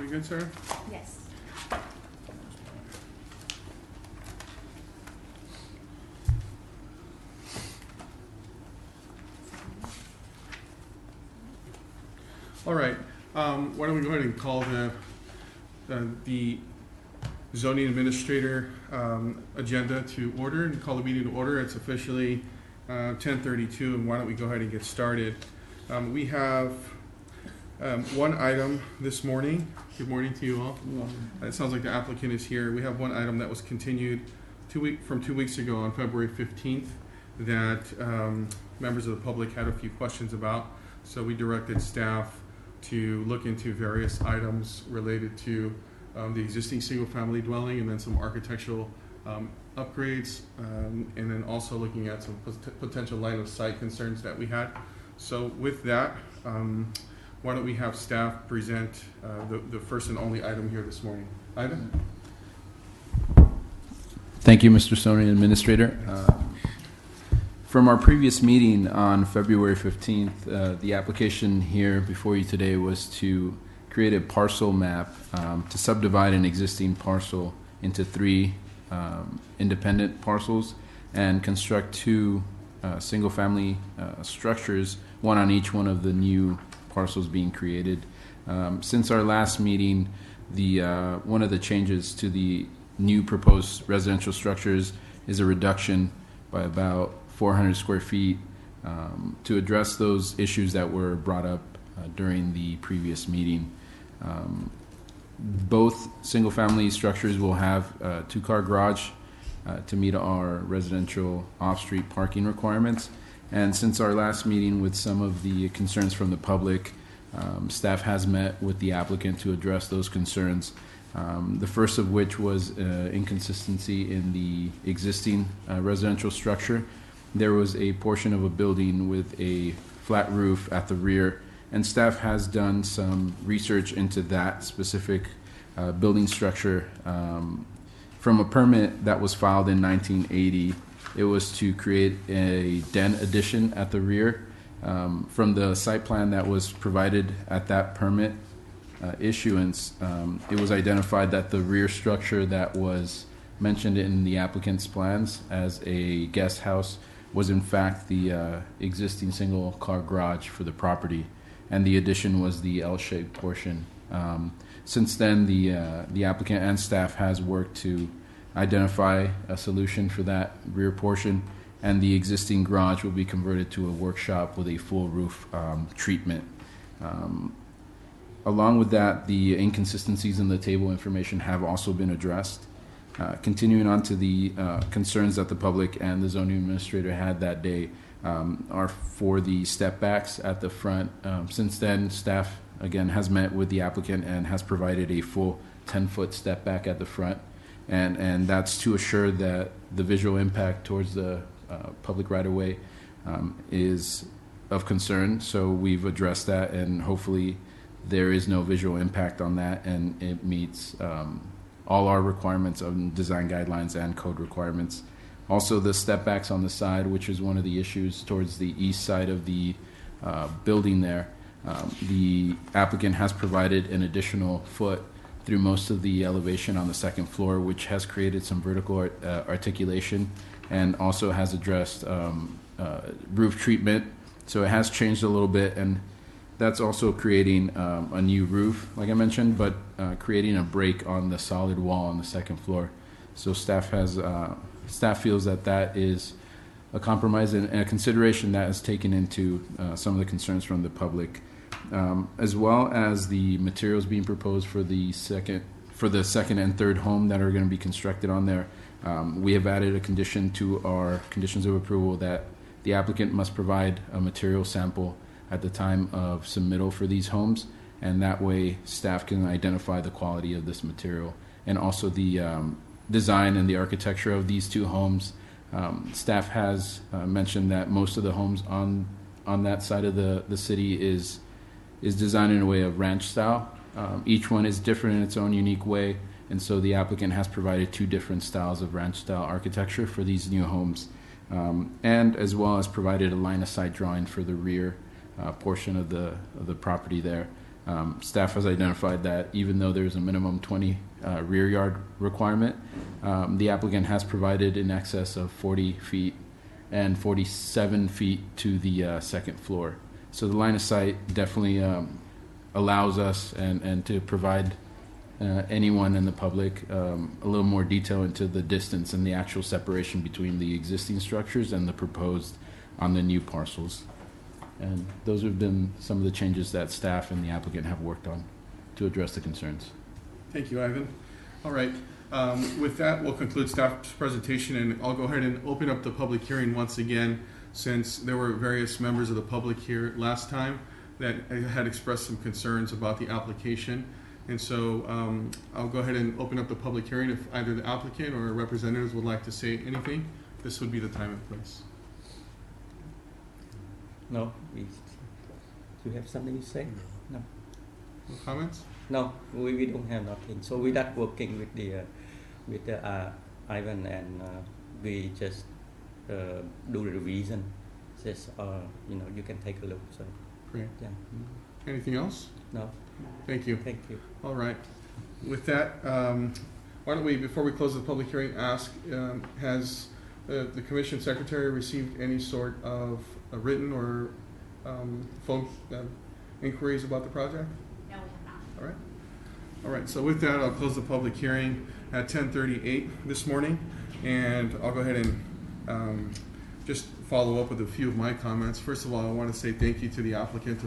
good, sir? Yes. All right. Why don't we go ahead and call the zoning administrator agenda to order and call the meeting to order. It's officially 10:32, and why don't we go ahead and get started? We have one item this morning. Good morning to you all. It sounds like the applicant is here. We have one item that was continued from 2 weeks ago on February 15th that members of the public had a few questions about. So we directed staff to look into various items related to the existing single-family dwelling and then some architectural upgrades, and then also looking at some potential line-of-sight concerns that we had. So with that, why don't we have staff present the first and only item here this morning. Ivan? Thank you, Mr. Zoning Administrator. From our previous meeting on February 15th, the application here before you today was to create a parcel map to subdivide an existing parcel into three independent parcels and construct two single-family structures, one on each one of the new parcels being created. Since our last meeting, one of the changes to the new proposed residential structures is a reduction by about 400 square feet to address those issues that were brought up during the previous meeting. Both single-family structures will have a two-car garage to meet our residential off-street parking requirements. And since our last meeting with some of the concerns from the public, staff has met with the applicant to address those concerns. The first of which was inconsistency in the existing residential structure. There was a portion of a building with a flat roof at the rear, and staff has done some research into that specific building structure. From a permit that was filed in 1980, it was to create a den addition at the rear. From the site plan that was provided at that permit issuance, it was identified that the rear structure that was mentioned in the applicant's plans as a guest house was in fact the existing single car garage for the property, and the addition was the L-shaped portion. Since then, the applicant and staff has worked to identify a solution for that rear portion, and the existing garage will be converted to a workshop with a full roof treatment. Along with that, the inconsistencies in the table information have also been addressed. Continuing on to the concerns that the public and the zoning administrator had that day are for the step backs at the front. Since then, staff again has met with the applicant and has provided a full 10-foot step back at the front, and that's to assure that the visual impact towards the public right-of-way is of concern. So we've addressed that, and hopefully there is no visual impact on that, and it meets all our requirements of design guidelines and code requirements. Also, the step backs on the side, which is one of the issues towards the east side of the building there. The applicant has provided an additional foot through most of the elevation on the second floor, which has created some vertical articulation, and also has addressed roof treatment. So it has changed a little bit, and that's also creating a new roof, like I mentioned, but creating a break on the solid wall on the second floor. So staff feels that is a compromise and a consideration that is taken into some of the concerns from the public, as well as the materials being proposed for the second and third home that are going to be constructed on there. We have added a condition to our conditions of approval that the applicant must provide a material sample at the time of submittal for these homes, and that way staff can identify the quality of this material and also the design and the architecture of these two homes. Staff has mentioned that most of the homes on that side of the city is designed in a way of ranch style. Each one is different in its own unique way, and so the applicant has provided two different styles of ranch style architecture for these new homes, and as well as provided a line of sight drawing for the rear portion of the property there. Staff has identified that even though there's a minimum 20 rear yard requirement, the applicant has provided in excess of 40 feet and 47 feet to the second floor. So the line of sight definitely allows us and to provide anyone in the public a little more detail into the distance and the actual separation between the existing structures and the proposed on the new parcels. And those have been some of the changes that staff and the applicant have worked on to address the concerns. Thank you, Ivan. All right. With that, we'll conclude staff's presentation, and I'll go ahead and open up the public hearing once again, since there were various members of the public here last time that had expressed some concerns about the application. And so I'll go ahead and open up the public hearing. If either the applicant or representatives would like to say anything, this would be the time and place. No, you have something to say? No. No comments? No, we don't have nothing. So we're not working with the Ivan, and we just do the revision. Just you can take a look. So Great. yeah. Anything else? No. Thank you. Thank you. All right. With that, why don't we, before we close the public hearing, ask, has the commission secretary received any sort of a written or phone inquiries about the project? No, we have not. All right. All right. So with that, I'll close the public hearing at 10:38 this morning, and I'll go ahead and just follow up with a few of my comments. First of all, I want to say thank you to the applicant.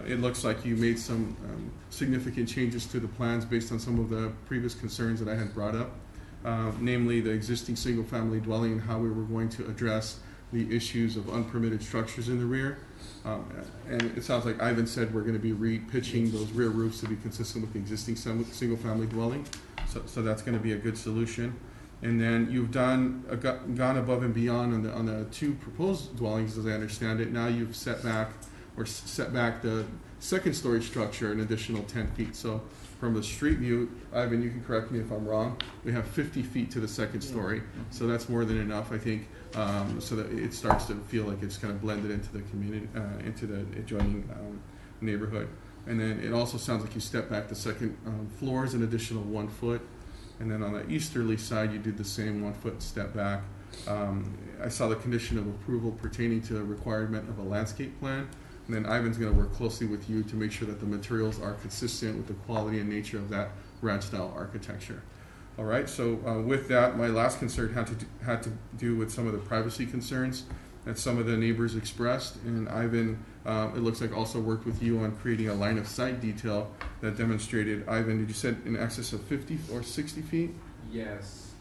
It looks like you made some significant changes to the plans based on some of the previous concerns that I had brought up, namely the existing single-family dwelling and how we were going to address the issues of unpermitted structures in the rear. And it sounds like Ivan said we're going to be re-pitching those rear roofs to be consistent with the existing single-family dwelling. So that's going to be a good solution. And then you've gone above and beyond on the two proposed dwellings, as I understand it. Now you've set back the second story structure an additional 10 feet. So from the street view, Ivan, you can correct me if I'm wrong, we have 50 feet to the second story. So that's more than enough, I think, so that it starts to feel like it's kind of blended into the community, into the adjoining neighborhood. And then it also sounds like you step back the second floors an additional 1 foot. And then on the easterly side, you did the same 1 foot step back. I saw the condition of approval pertaining to the requirement of a landscape plan. And then Ivan's going to work closely with you to make sure that the materials are consistent with the quality and nature of that ranch style architecture. All right, so with that, my last concern had to do with some of the privacy concerns that some of the neighbors expressed. And Ivan, it looks like, also worked with you on creating a line of sight detail that demonstrated, Ivan, did you say in excess of 50 or 60 feet? Yes,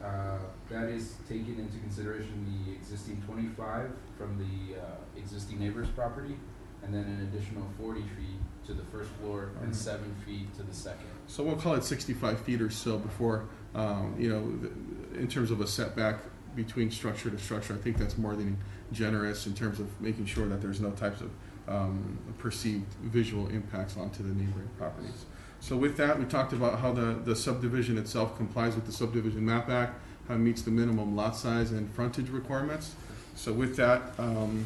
that is taken into consideration the existing 25 from the existing neighbor's property, and then an additional 40 feet to the first floor and 7 feet to the second. So we'll call it 65 feet or so before, in terms of a setback between structure to structure. I think that's more than generous in terms of making sure that there's no types of perceived visual impacts onto the neighboring properties. So with that, we talked about how the subdivision itself complies with the Subdivision Map Act, how it meets the minimum lot size and frontage requirements. So with that, I'm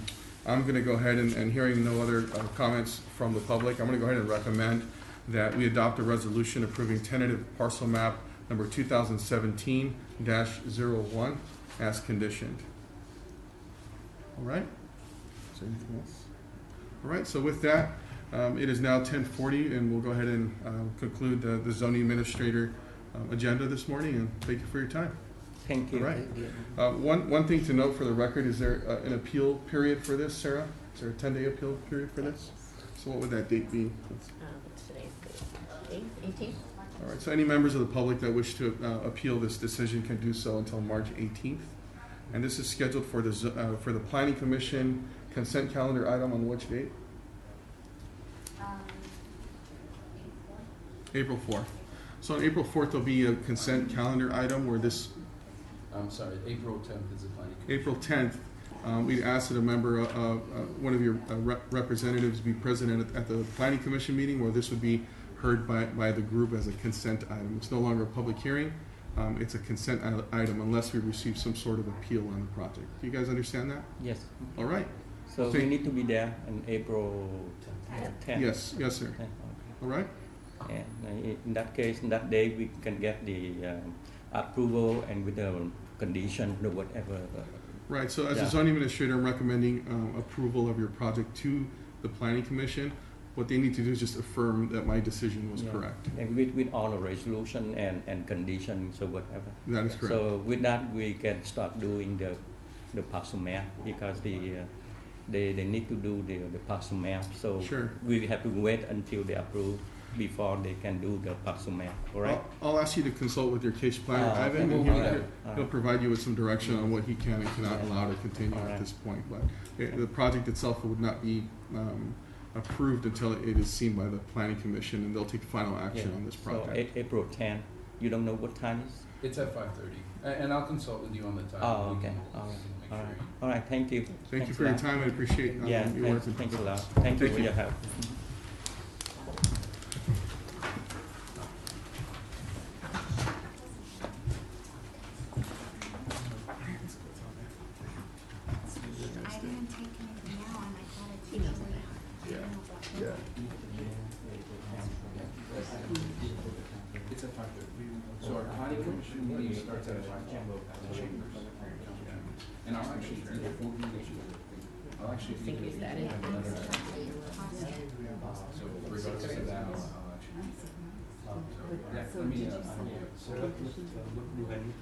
going to go ahead and hearing no other comments from the public, I'm going to go ahead and recommend that we adopt a resolution approving tentative parcel map number 2017-01 as conditioned. All right. Is there anything else? All right. So with that, it is now 10:40, and we'll go ahead and conclude the zoning administrator agenda this morning. And thank you for your time. Thank you. All right. One thing to note for the record: is there an appeal period for this, Sarah? Is there a 10-day appeal period for this? So what would that date be? What's today's date? 18th? All right. So any members of the public that wish to appeal this decision can do so until March 18th. And this is scheduled for the Planning Commission consent calendar item on which date? April 4th. So on April 4th, there'll be a consent calendar item where this. I'm sorry, April 10th is the planning. April 10th, we'd ask that a member, one of your representatives, be present at the Planning Commission meeting, where this would be heard by the group as a consent item. It's no longer a public hearing. It's a consent item unless we receive some sort of appeal on the project. Do you guys understand that? Yes. All right. So we need to be there on April 10th. Yes, sir. Okay. All right? And in that case, in that day, we can get the approval and with the condition or whatever. Right, so as a Yeah. zoning administrator, I'm recommending approval of your project to the planning commission. What they need to do is just affirm that my decision was Yeah. correct. And with all the resolution and conditions or whatever. That is correct. So with that, we can start doing the parcel map because they need to do the parcel map. So Sure. we have to wait until they approve before they can do the parcel map, all right? I'll ask you to consult with your case planner, Ah, Ivan, okay. and Alright. he'll provide you with some direction on what he can and cannot Yeah. allow to continue at Alright. this point. But the project itself would not be approved until it is seen by the planning commission, and they'll take final action Yeah. on this So project. April 10th, you don't know what time is? It's at 5:30, and I'll consult with you on the time. Oh, We okay, can all right, make all sure right, you- all right, thank you. Thank you Thanks for a your lot. time, I appreciate Yeah, your work. thanks a lot. Thank you Thank for you. your help. I didn't take anything out and I thought it He knows that. Yeah. It's at 5:30. So our planning commission meeting starts at 5 o'clock at the chambers. And I'll actually, I'll actually. I think is that it? So regardless of that, I'll actually. So, yeah, let me,